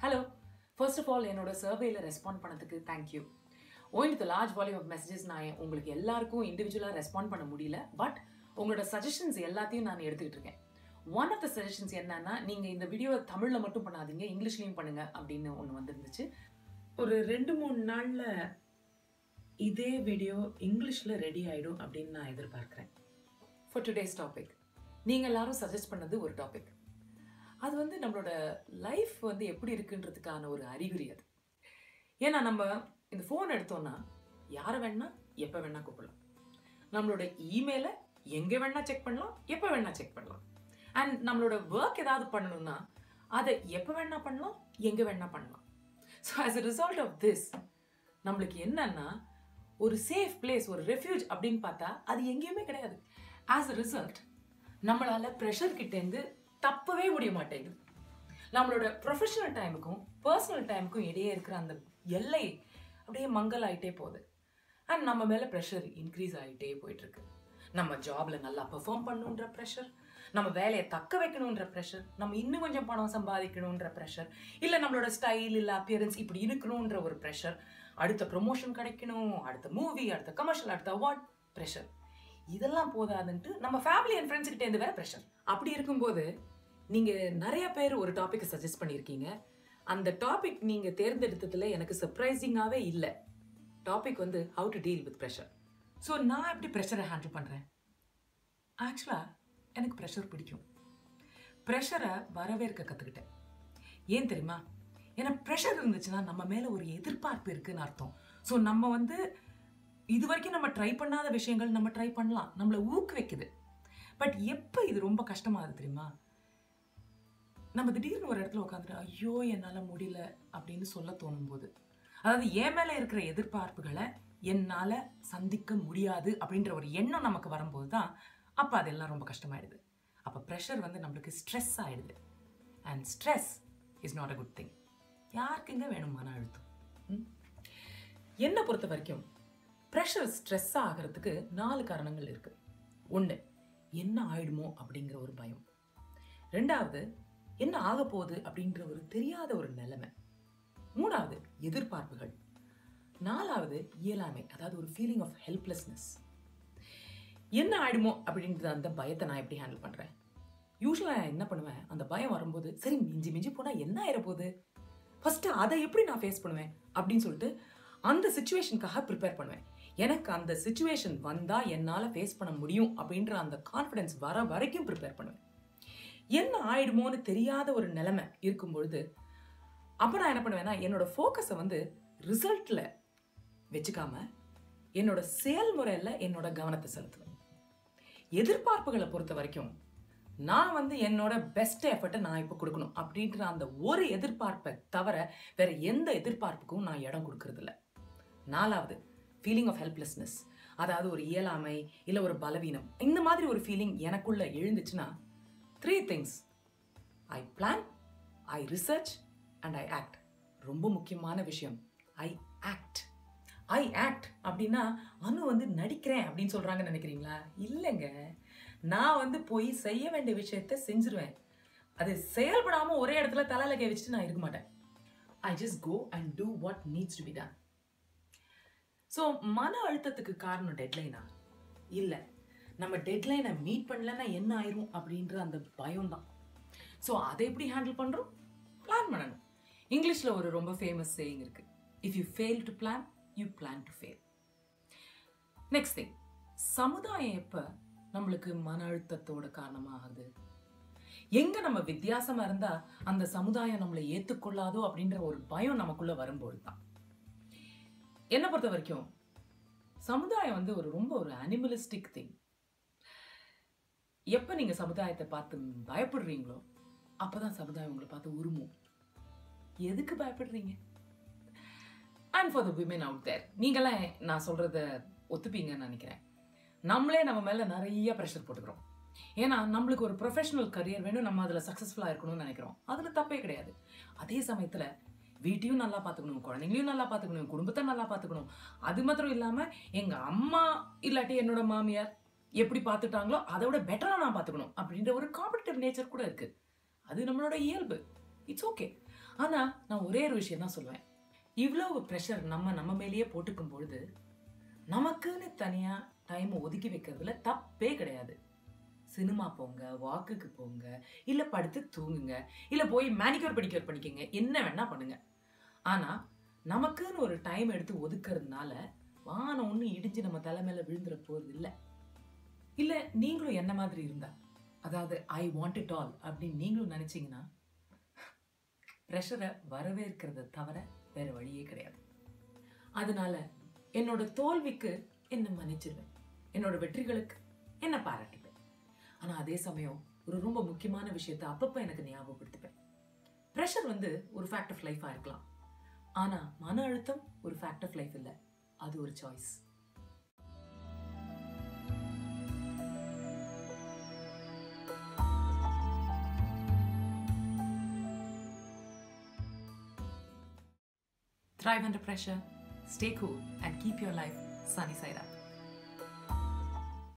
Hello. First of all, என்னோட சர்வேல respond பண்ணதுக்கு thank you. Owing to the large volume of messages, நான் உங்களுக்கு எல்லாருக்கும் இண்டிவிஜுவலாக ரெஸ்பாண்ட் பண்ண முடியல. பட் உங்களோட சஜஷன்ஸ் எல்லாத்தையும் நான் எடுத்துக்கிட்டு இருக்கேன். ஒன் ஆஃப் த சஜஷன்ஸ் என்னன்னா, நீங்கள் இந்த வீடியோவை தமிழில் மட்டும் பண்ணாதீங்க, இங்கிலீஷ்லையும் பண்ணுங்க அப்படின்னு ஒன்று வந்துருந்துச்சு. ஒரு 2-3 நாளில் இதே வீடியோ இங்கிலீஷில் ரெடி ஆகிடும் அப்படின்னு நான் எதிர்பார்க்குறேன். ஃபார் டுடேஸ் டாபிக் நீங்கள் எல்லாரும் சஜஸ்ட் பண்ணது ஒரு டாபிக். அது வந்து நம்மளோட லைஃப் வந்து எப்படி இருக்குன்றதுக்கான ஒரு அறிகுறி அது. ஏன்னா நம்ம இந்த ஃபோன் எடுத்தோம்னா யாரை வேணா எப்போ வேணா கூப்பிடலாம். நம்மளோட இமெயிலை எங்கே வேணா செக் பண்ணலாம், எப்போ வேணா செக் பண்ணலாம். அண்ட் நம்மளோட ஒர்க் ஏதாவது பண்ணணும்னா அதை எப்போ வேணா பண்ணலாம், எங்கே வேணா பண்ணலாம். So as a result of this நம்மளுக்கு என்னன்னா ஒரு சேஃப் பிளேஸ், ஒரு ரெஃப்யூஜ் அப்படின்னு பார்த்தா அது எங்கேயுமே கிடையாது. ஆஸ் அ ரிசல்ட் நம்மளால ப்ரெஷர் கிட்டேருந்து தப்பவே முடிய மாட்டேங்குது. நம்மளோட ப்ரொஃபஷனல் டைமுக்கும் பர்சனல் டைமுக்கும் இடையே இருக்கிற அந்த எல்லை அப்படியே மங்கல் ஆகிட்டே போகுது. அண்ட் நம்ம மேலே ப்ரெஷர் இன்க்ரீஸ் ஆகிட்டே போயிட்டுருக்கு. நம்ம ஜாபில் நல்லா பெர்ஃபார்ம் பண்ணணுன்ற ப்ரெஷர், நம்ம வேலையை தக்க வைக்கணுன்ற ப்ரெஷர், நம்ம இன்னும் கொஞ்சம் பணம் சம்பாதிக்கணுன்ற ப்ரெஷர், இல்லை நம்மளோட ஸ்டைல் இல்லை அப்பியரன்ஸ் இப்படி இருக்கணுன்ற ஒரு ப்ரெஷர், அடுத்த ப்ரொமோஷன் கிடைக்கணும், அடுத்த மூவி, அடுத்த கமர்ஷியல், அடுத்த அவார்ட் ப்ரெஷர். இதெல்லாம் போதாதுன்ட்டு நம்ம ஃபேமிலி அண்ட் ஃப்ரெண்ட்ஸ் கிட்டே இருந்து வேற ப்ரெஷர். அப்படி இருக்கும்போது நீங்கள் நிறைய பேர் ஒரு டாப்பிக்கை சஜஸ்ட் பண்ணியிருக்கீங்க. அந்த டாபிக் நீங்கள் தேர்ந்தெடுத்ததில் எனக்கு சர்ப்ரைசிங்காகவே இல்லை. டாபிக் வந்து how to deal with pressure. So நான் எப்படி ப்ரெஷரை ஹேண்டில் பண்ணுறேன்? ஆக்சுவலாக எனக்கு ப்ரெஷர் பிடிக்கும். ப்ரெஷரை வரவேற்க கற்றுக்கிட்டேன். ஏன் தெரியுமா? ஏன்னா ப்ரெஷர் இருந்துச்சுன்னா நம்ம மேலே ஒரு எதிர்பார்ப்பு இருக்குன்னு அர்த்தம். ஸோ நம்ம வந்து இது வரைக்கும் நம்ம ட்ரை பண்ணாத விஷயங்கள் நம்ம ட்ரை பண்ணலாம், நம்மளை ஊக்குவிக்குது. பட் எப்போ இது ரொம்ப கஷ்டமாகுது தெரியுமா? நம்ம திடீர்னு ஒரு இடத்துல உட்காந்துட்டு ஐயோ என்னால் முடியல அப்படின்னு சொல்ல தோணும் போது, அதாவது என் மேலே இருக்கிற எதிர்பார்ப்புகளை என்னால் சந்திக்க முடியாது அப்படின்ற ஒரு எண்ணம் நமக்கு வரும்போது தான் அப்போ அதெல்லாம் ரொம்ப கஷ்டமாயிடுது. அப்போ ப்ரெஷர் வந்து நம்மளுக்கு ஸ்ட்ரெஸ் ஆகிடுது. And stress is not a good thing. யாருக்குங்க வேணும் மன அழுத்தம்? என்னை பொறுத்த வரைக்கும் ப்ரெஷர் ஸ்ட்ரெஸ் ஆகிறதுக்கு 4 காரணங்கள் இருக்குது. 1, என்ன ஆயிடுமோ அப்படிங்கிற ஒரு பயம். 2வது, என்ன ஆக போகுது அப்படின்ற ஒரு தெரியாத ஒரு நிலைமை. 3வது, எதிர்பார்ப்புகள். 4வது, இயலாமை, அதாவது ஒரு ஃபீலிங் ஆஃப் ஹெல்ப்லெஸ்னஸ். என்ன ஆயிடுமோ அப்படின்ற அந்த பயத்தை நான் எப்படி ஹேண்டில் பண்ணுறேன்? யூஸ்வலாக நான் என்ன பண்ணுவேன், அந்த பயம் வரும்போது சரி மிஞ்சி மிஞ்சி போனால் என்ன ஆயிடப்போகுது, ஃபஸ்ட்டு அதை எப்படி நான் ஃபேஸ் பண்ணுவேன் அப்படின்னு சொல்லிட்டு அந்த சிச்சுவேஷனுக்காக ப்ரிப்பேர் பண்ணுவேன். எனக்கு அந்த சிச்சுவேஷன் வந்தால் என்னால் ஃபேஸ் பண்ண முடியும் அப்படின்ற அந்த கான்ஃபிடென்ஸ் வர வரைக்கும் ப்ரிப்பேர் பண்ணுவேன். என்ன ஆயிடுமோன்னு தெரியாத ஒரு நிலைமை இருக்கும் பொழுது அப்போ நான் என்ன பண்ணுவேன்னா, என்னோட ஃபோக்கஸை வந்து ரிசல்ட்டில் வச்சுக்காம என்னோட செயல்முறையில் என்னோட கவனத்தை செலுத்துவேன். எதிர்பார்ப்புகளை பொறுத்த வரைக்கும் நான் வந்து என்னோட பெஸ்ட் எஃபர்ட்டை நான் இப்போ கொடுக்கணும் அப்படின்ற அந்த ஒரு எதிர்பார்ப்பை தவிர வேற எந்த எதிர்பார்ப்புக்கும் நான் இடம் கொடுக்கறதில்ல. 4வது, ஃபீலிங் ஆஃப் ஹெல்ப்லெஸ்னஸ், அதாவது ஒரு இயலாமை இல்லை ஒரு பலவீனம், இந்த மாதிரி ஒரு ஃபீலிங் எனக்குள்ள எழுந்துச்சுன்னா 3 things: I plan, I research and I act. ரொம்ப முக்கியமான விஷயம், ஐ ஆக்ட். ஐ ஆக்ட் அப்படின்னா அனு வந்து நடிக்கிறேன் அப்படின்னு சொல்கிறாங்கன்னு நினைக்கிறீங்களா? இல்லைங்க, நான் வந்து போய் செய்ய வேண்டிய விஷயத்த செஞ்சிருவேன். அது செயல்படாமல் ஒரே இடத்துல தலையில கை வச்சுட்டு நான் இருக்க மாட்டேன். I just go and do what needs to be done. So மன அழுத்தத்துக்கு காரணம் டெட்லைனா? இல்லை, நம்ம டெட்லைனை மீட் பண்ணலன்னா என்ன ஆயிரும் அப்படின்ற அந்த பயம் தான். ஸோ அதை எப்படி ஹேண்டில் பண்ணுறோம்? பிளான் பண்ணணும். இங்கிலீஷில் ஒரு ரொம்ப ஃபேமஸ் சேயிங் இருக்கு, if you fail to plan you plan to fail. Next thing, சமுதாயம் எப்போ நம்மளுக்கு மன அழுத்தத்தோட காரணமாகுது? எங்கே நம்ம வித்தியாசமாக இருந்தால் அந்த சமுதாயம் நம்மளை ஏற்றுக்கொள்ளாதோ அப்படின்ற ஒரு பயம் நமக்குள்ளே வரும்போது தான். என்னை பொறுத்த வரைக்கும் சமுதாயம் வந்து ரொம்ப ஒரு அனிமலிஸ்டிக் திங். எப்போ நீங்கள் சமுதாயத்தை பார்த்து பயப்படுறீங்களோ அப்போ தான் சமுதாயம் உங்களை பார்த்து உருமும். எதுக்கு பயப்படுறீங்க? And for the women out there, நீங்களாம் நான் சொல்கிறத ஒத்துப்பீங்கன்னு நினைக்கிறேன். நம்மளே நம்ம மேலே நிறைய ப்ரெஷர் போட்டுக்கிறோம். ஏன்னா நம்மளுக்கு ஒரு ப்ரொஃபஷனல் கரியர் வேணும், நம்ம அதில் சக்ஸஸ்ஃபுல்லாக இருக்கணும்னு நினைக்கிறோம். அதில் தப்பே கிடையாது. அதே சமயத்தில் வீட்டையும் நல்லா பார்த்துக்கணும், குழந்தைங்களையும் நல்லா பார்த்துக்கணும், குடும்பத்தை நல்லா பார்த்துக்கணும். அது மாத்திரம் இல்லாமல் எங்கள் அம்மா இல்லாட்டி என்னோட மாமியார் எப்படி பார்த்துட்டாங்களோ அதை விட பெட்டராக நான் பார்த்துக்கணும் அப்படின்ற ஒரு காம்படிட்டிவ் நேச்சர் கூட இருக்குது. அது நம்மளோட இயல்பு. It's okay. ஆனா நான் ஒரே ஒரு விஷயம் தான் சொல்லுவேன். இவ்வளவு ப்ரெஷர் நம்ம மேலேயே போட்டுக்கும் பொழுது நமக்குன்னு தனியா டைம் ஒதுக்கி வைக்கிறதுல தப்பே கிடையாது. சினிமா போங்க, வாக்குக்கு போங்க, இல்ல படுத்து தூங்குங்க, இல்ல போய் மேனிக்யூர் பெடிக்யூர் பண்ணிக்கங்க, என்ன வேணா பண்ணுங்க. ஆனா நமக்குன்னு ஒரு டைம் எடுத்து ஒதுக்குறதுனால வானம் ஒண்ணு இடிஞ்சு நம்ம தலை மேல விழுந்துற போறது இல்ல. இல்ல நீங்களும் என்ன மாதிரி இருந்தா, அதாவது ஐ வாண்ட் இட் ஆல் அப்படின்னு நீங்களும் நினைச்சீங்கன்னா ப்ரெஷரை வரவேற்கிறத தவிர வேற வழியே கிடையாது. அதனால என்னோட தோல்விக்கு என்ன மன்னிச்சிருவேன், என்னோட வெற்றிகளுக்கு என்ன பாராட்டுவேன். ஆனா அதே சமயம் ஒரு ரொம்ப முக்கியமான விஷயத்தை அப்பப்ப எனக்கு ஞாபகப்படுத்துவேன். ப்ரெஷர் ஒரு ஃபேக்ட் ஆஃப் லைஃபா இருக்கலாம், ஆனா மன அழுத்தம் ஒரு ஃபேக்ட் ஆஃப் லைஃப் இல்ல, அது ஒரு choice. Thrive under pressure, stay cool, and keep your life sunny side up.